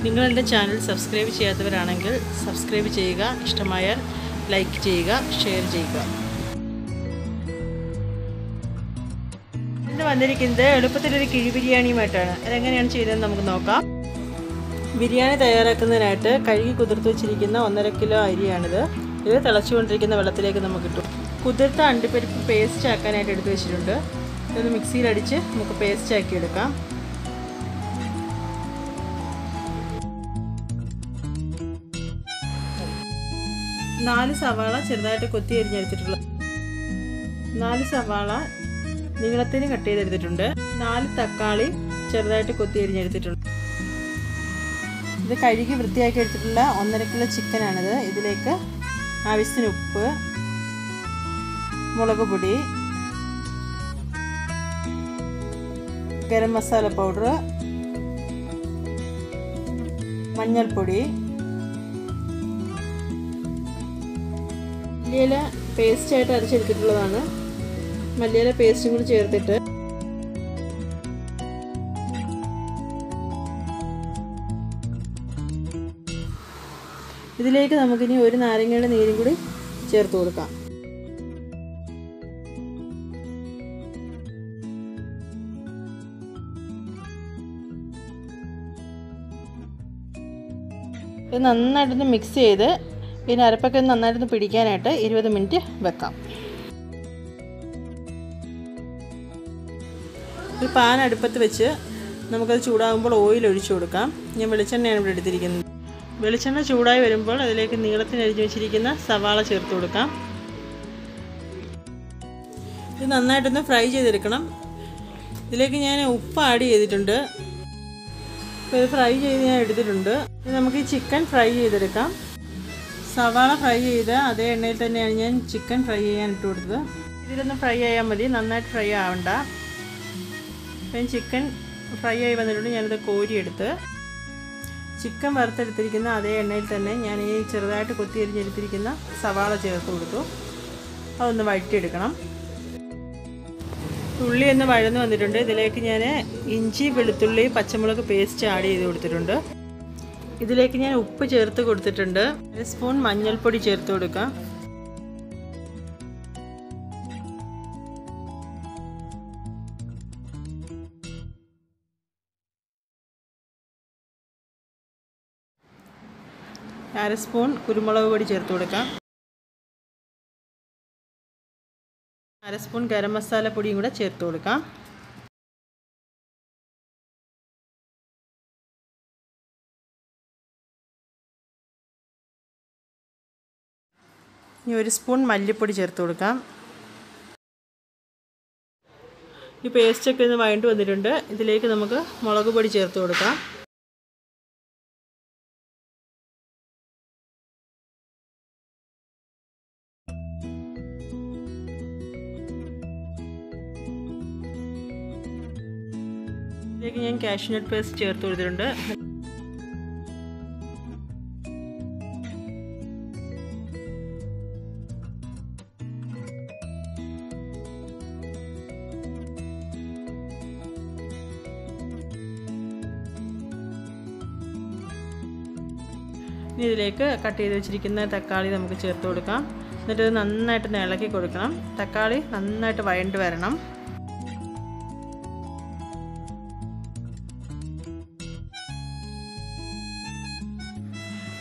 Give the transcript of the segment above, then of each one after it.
നിങ്ങൾ എൻ്റെ channel subscribe ചെയ്യാത്തവരാണെങ്കിൽ സബ്സ്ക്രൈബ് ചെയ്യുക, ഇഷ്ടമായാൽ ലൈക്ക് ചെയ്യുക, ഷെയർ ചെയ്യുക. ഇന്ന് വന്നിരിക്കുന്നത് എളുപ്പത്തിലൊരു കിഴി ബിരിയാണിയുമായിട്ടാണ്. അതെങ്ങനെയാണ് ചെയ്തതെന്ന് നമുക്ക് നോക്കാം. ബിരിയാണി തയ്യാറാക്കുന്നതിനായിട്ട് കഴുകി കുതിർത്ത് വെച്ചിരിക്കുന്ന 1.5 കിലോ അരിയാണിത്. ഇത് തിളച്ചുകൊണ്ടിരിക്കുന്ന വെള്ളത്തിലേക്ക് നമുക്ക് ഇട്ടു. കുതിർത്ത അണ്ടിപ്പരിപ്പ് പേസ്റ്റ് ആക്കാനായിട്ട് എടുത്ത് വെച്ചിട്ടുണ്ട്. ഇതൊന്ന് മിക്സിയിലടിച്ച് നമുക്ക് പേസ്റ്റ് ആക്കി എടുക്കാം. നാല് സവാള ചെറുതായിട്ട് കൊത്തി അരിഞ്ഞെടുത്തിട്ടുള്ളത്, 4 സവാള നീളത്തിന് കട്ട് ചെയ്തെടുത്തിട്ടുണ്ട്. 4 തക്കാളി ചെറുതായിട്ട് കൊത്തി അരിഞ്ഞെടുത്തിട്ടുണ്ട്. ഇത് കഴുകി വൃത്തിയാക്കി എടുത്തിട്ടുള്ള 1.5 കിലോ ചിക്കനാണിത്. ഇതിലേക്ക് ആവശ്യത്തിന് ഉപ്പ്, മുളക് പൊടി, ഗരം മസാല പൗഡർ, മഞ്ഞൾപ്പൊടി, മല്ലിയില പേസ്റ്റായിട്ട് അരച്ചെടുത്തിട്ടുള്ളതാണ്. മല്ലിയില പേസ്റ്റും കൂടി ചേർത്തിട്ട് ഇതിലേക്ക് നമുക്കിനി ഒരു നാരങ്ങയുടെ നീരും കൂടി ചേർത്ത് കൊടുക്കാം. ഇത് നന്നായിട്ടൊന്ന് മിക്സ് ചെയ്ത് പിന്നെ അരപ്പൊക്കെ നന്നായിട്ടൊന്ന് പിടിക്കാനായിട്ട് 20 മിനിറ്റ് വെക്കാം. ഒരു പാൻ അടുപ്പത്ത് വെച്ച് നമുക്കത് ചൂടാകുമ്പോൾ ഓയിൽ ഒഴിച്ചു കൊടുക്കാം. ഞാൻ വെളിച്ചെണ്ണയാണ് ഇവിടെ എടുത്തിരിക്കുന്നത്. വെളിച്ചെണ്ണ ചൂടായി വരുമ്പോൾ അതിലേക്ക് നീളത്തിന് അരിഞ്ഞു വെച്ചിരിക്കുന്ന സവാള ചേർത്ത് കൊടുക്കാം. ഇത് നന്നായിട്ടൊന്ന് ഫ്രൈ ചെയ്തെടുക്കണം. ഇതിലേക്ക് ഞാൻ ഉപ്പ് ആഡ് ചെയ്തിട്ടുണ്ട്. അപ്പോൾ ഇത് ഫ്രൈ ചെയ്ത് ഞാൻ എടുത്തിട്ടുണ്ട്. ഇനി നമുക്ക് ഈ ചിക്കൻ ഫ്രൈ ചെയ്തെടുക്കാം. സവാള ഫ്രൈ ചെയ്ത് അതേ എണ്ണയിൽ തന്നെയാണ് ഞാൻ ചിക്കൻ ഫ്രൈ ചെയ്യാൻ ഇട്ട് കൊടുത്തത്. ഇതിലൊന്ന് ഫ്രൈ ആയാൽ മതി, നന്നായിട്ട് ഫ്രൈ ആവണ്ട. അപ്പം ചിക്കൻ ഫ്രൈ ആയി വന്നിട്ടുണ്ട്. ഞാനിത് കോരിയെടുത്ത് ചിക്കൻ വറുത്തെടുത്തിരിക്കുന്ന അതേ എണ്ണയിൽ തന്നെ ഞാൻ ഈ ചെറുതായിട്ട് കൊത്തി അരിഞ്ഞെടുത്തിരിക്കുന്ന സവാള ചേർത്ത് കൊടുത്തു. അതൊന്ന് വഴറ്റിയെടുക്കണം. ഉള്ളി ഒന്ന് വഴന്ന് വന്നിട്ടുണ്ട്. ഇതിലേക്ക് ഞാൻ ഇഞ്ചി, വെളുത്തുള്ളി, പച്ചമുളക് പേസ്റ്റ് ആഡ് ചെയ്ത് കൊടുത്തിട്ടുണ്ട്. ഇതിലേക്ക് ഞാൻ ഉപ്പ് ചേർത്ത് കൊടുത്തിട്ടുണ്ട്. 1 സ്പൂൺ മഞ്ഞൾപ്പൊടി ചേർത്ത് കൊടുക്കാം. അര സ്പൂൺ കുരുമുളക് പൊടി ചേർത്ത് കൊടുക്കാം. 1 സ്പൂൺ ഗരം മസാല പൊടിയും കൂടെ ചേർത്ത് കൊടുക്കാം. ഇനി 1 സ്പൂൺ മല്ലിപ്പൊടി ചേർത്ത് കൊടുക്കാം. ഈ പേസ്റ്റൊക്കെ ഒന്ന് വഴണ്ട് വന്നിട്ടുണ്ട്. ഇതിലേക്ക് നമുക്ക് മുളക് പൊടി ചേർത്ത് കൊടുക്കാം. ഇതിലേക്ക് ഞാൻ കാഷ്യൂനട്ട് പേസ്റ്റ് ചേർത്ത് കൊടുത്തിട്ടുണ്ട്. ഇനി ഇതിലേക്ക് കട്ട് ചെയ്ത് വെച്ചിരിക്കുന്ന തക്കാളി നമുക്ക് ചേർത്ത് കൊടുക്കാം. എന്നിട്ട് ഇത് നന്നായിട്ട് ഇളക്കി കൊടുക്കണം. തക്കാളി നന്നായിട്ട് വഴണ്ട് വരണം.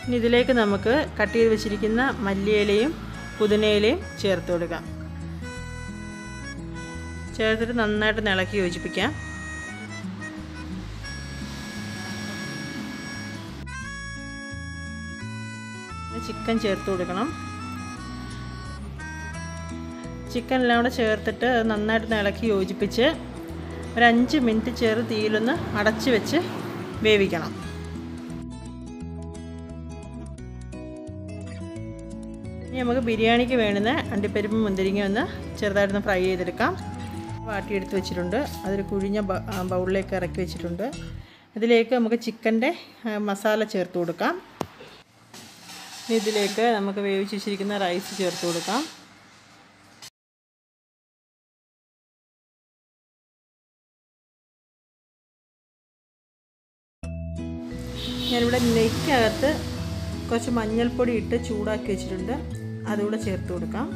ഇനി ഇതിലേക്ക് നമുക്ക് കട്ട് ചെയ്ത് വെച്ചിരിക്കുന്ന മല്ലിയിലയും പുതിനയിലയും ചേർത്ത് കൊടുക്കാം. ചേർത്തിട്ട് നന്നായിട്ട് ഇളക്കി യോജിപ്പിക്കാം. ചിക്കൻ ചേർത്ത് കൊടുക്കണം. ചിക്കൻ എല്ലാം കൂടെ ചേർത്തിട്ട് നന്നായിട്ട് ഇളക്കി യോജിപ്പിച്ച് ഒരു 5 മിനിറ്റ് ചെറു തീയിലൊന്ന് അടച്ച് വെച്ച് വേവിക്കണം. ഇനി നമുക്ക് ബിരിയാണിക്ക് വേണ്ടുന്ന അണ്ടിപ്പരിപ്പും മുന്തിരിങ്ങയും ഒന്ന് ചെറുതായിട്ടൊന്ന് ഫ്രൈ ചെയ്തെടുക്കാം. വാട്ടിയെടുത്ത് വെച്ചിട്ടുണ്ട്. അതൊരു കുഴിഞ്ഞ ബൗളിലേക്ക് ഇറക്കി വെച്ചിട്ടുണ്ട്. ഇതിലേക്ക് നമുക്ക് ചിക്കൻ്റെ മസാല ചേർത്ത് കൊടുക്കാം. ഇതിലേക്ക് നമുക്ക് വേവിച്ച് വെച്ചിരിക്കുന്ന റൈസ് ചേർത്ത് കൊടുക്കാം. ഞാനിവിടെ നെയ്ക്കകത്ത് കുറച്ച് മഞ്ഞൾപ്പൊടി ഇട്ട് ചൂടാക്കി വെച്ചിട്ടുണ്ട്, അതുകൂടെ ചേർത്ത് കൊടുക്കാം.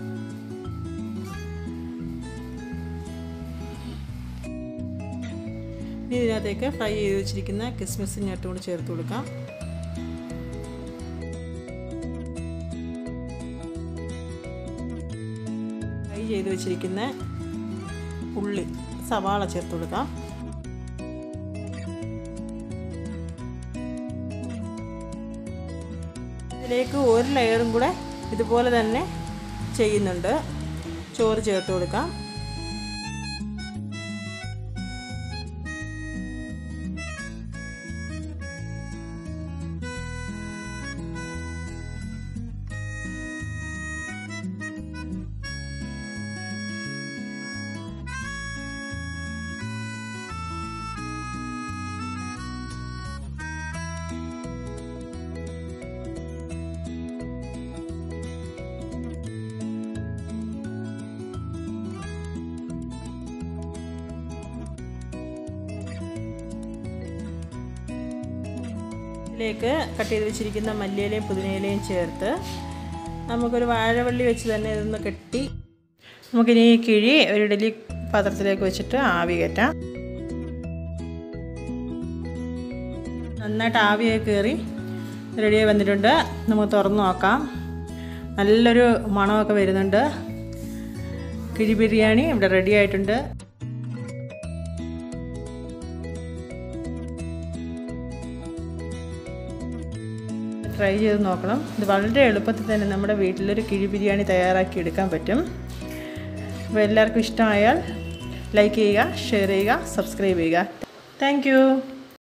ഇനി ഇതിനകത്തേക്ക് ഫ്രൈ ചെയ്ത് വെച്ചിരിക്കുന്ന കിസ്മിസും ഞട്ടും കൂടി ചേർത്ത് കൊടുക്കാം. ഫ്രൈ ചെയ്ത് വെച്ചിരിക്കുന്ന ഉള്ളി, സവാള ചേർത്ത് കൊടുക്കാം. ഇതിലേക്ക് ഒരു ലെയറും കൂടെ ഇതുപോലെ തന്നെ ചെയ്യുന്നുണ്ട്. ചോറ് ചേർത്ത് കൊടുക്കാം. ഇതിലേക്ക് കട്ട് ചെയ്ത് വെച്ചിരിക്കുന്ന മല്ലിയിലയും പുതിനയിലയും ചേർത്ത് നമുക്കൊരു വാഴവള്ളി വെച്ച് തന്നെ ഇതൊന്ന് കെട്ടി നമുക്കിനി ഈ കിഴി ഒരു ഇഡലി പാത്രത്തിലേക്ക് വെച്ചിട്ട് ആവി കയറ്റാം. നന്നായിട്ട് ആവിയൊക്കെ കയറി റെഡിയായി വന്നിട്ടുണ്ട്. നമുക്ക് തുറന്ന് നോക്കാം. നല്ലൊരു മണമൊക്കെ വരുന്നുണ്ട്. കിഴി ബിരിയാണി ഇവിടെ റെഡി ആയിട്ടുണ്ട്. ട്രൈ ചെയ്ത് നോക്കണം. ഇത് വളരെ എളുപ്പത്തിൽ തന്നെ നമ്മുടെ വീട്ടിലൊരു കിഴി ബിരിയാണി തയ്യാറാക്കി എടുക്കാൻ പറ്റും. അപ്പോൾ എല്ലാവർക്കും ഇഷ്ടമായാൽ ലൈക്ക് ചെയ്യുക, ഷെയർ ചെയ്യുക, സബ്സ്ക്രൈബ് ചെയ്യുക. Thank you.